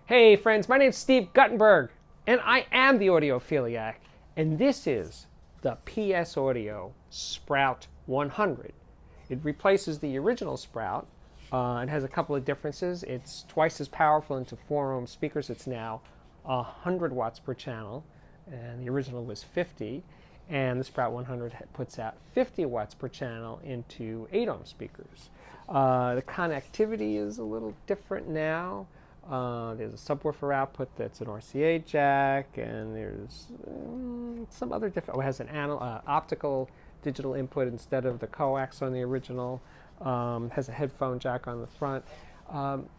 Hey friends, my name's Steve Guttenberg, and I am the audiophiliac, and this is the PS Audio Sprout 100. It replaces the original Sprout. It has a couple of differences. It's twice as powerful into 4-ohm speakers. It's now 100 watts per channel, and the original was 50. And the Sprout 100 puts out 50 watts per channel into 8-ohm speakers. The connectivity is a little different now. There's a subwoofer output that's an RCA jack, and there's some other different. Oh, it has an optical digital input instead of the coax on the original. Has a headphone jack on the front.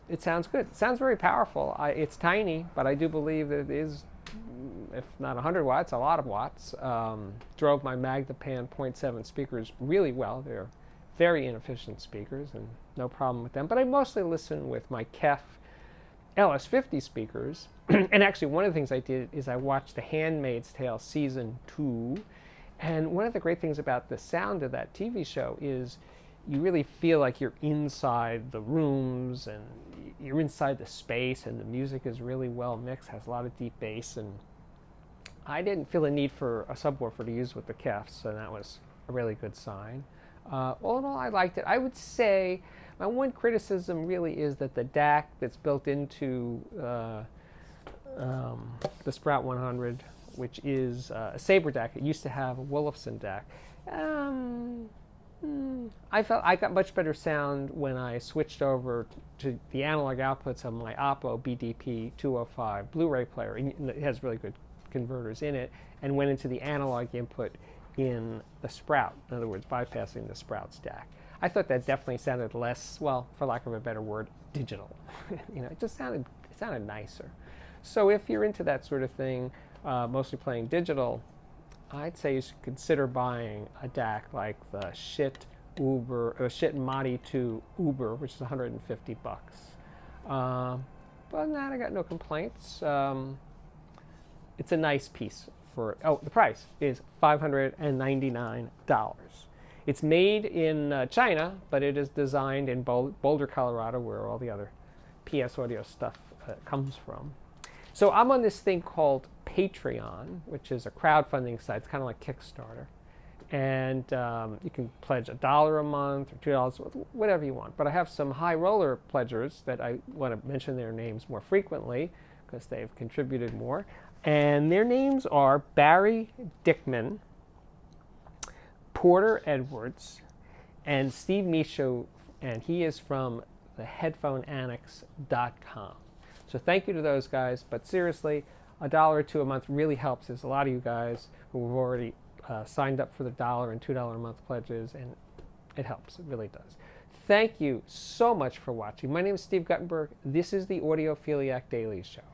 It sounds good. It sounds very powerful. It's tiny, but I do believe that it is, if not 100 watts, a lot of watts. Drove my Magnapan 0.7 speakers really well. They're very inefficient speakers, and no problem with them. But I mostly listen with my KEF LS50 speakers. And actually, one of the things I did is I watched The Handmaid's Tale Season 2. And one of the great things about the sound of that TV show is you really feel like you're inside the rooms and you're inside the space, and the music is really well mixed, has a lot of deep bass. And I didn't feel a need for a subwoofer to use with the KEF, so that was a really good sign. All in all, I liked it. I would say my one criticism really is that the DAC that's built into the Sprout 100, which is a Sabre DAC, it used to have a Wolfson DAC. I felt I got much better sound when I switched over to the analog outputs of my Oppo BDP 205 Blu-ray player. It has really good converters in it, and went into the analog input in the Sprout. In other words, bypassing the Sprout's DAC. I thought that definitely sounded less, well, for lack of a better word, digital. It just sounded nicer. So if you're into that sort of thing, mostly playing digital, I'd say you should consider buying a DAC like the Schiit Madi 2 Uber, which is 150 bucks. But other than that, I got no complaints. It's a nice piece. The price is $599. It's made in China, but it is designed in Boulder, Colorado, where all the other PS Audio stuff comes from. So I'm on this thing called Patreon, which is a crowdfunding site. It's kind of like Kickstarter. And you can pledge $1 a month or $2, whatever you want. But I have some high roller pledgers that I want to mention their names more frequently because they've contributed more. And their names are Barry Dickman, Porter Edwards, and Steve Michaud, and he is from theheadphoneannex.com. So thank you to those guys, but seriously, $1 or $2 a month really helps. There's a lot of you guys who have already signed up for the $1 and $2 a month pledges, and it helps. It really does. Thank you so much for watching. My name is Steve Guttenberg. This is the Audiophiliac Daily Show.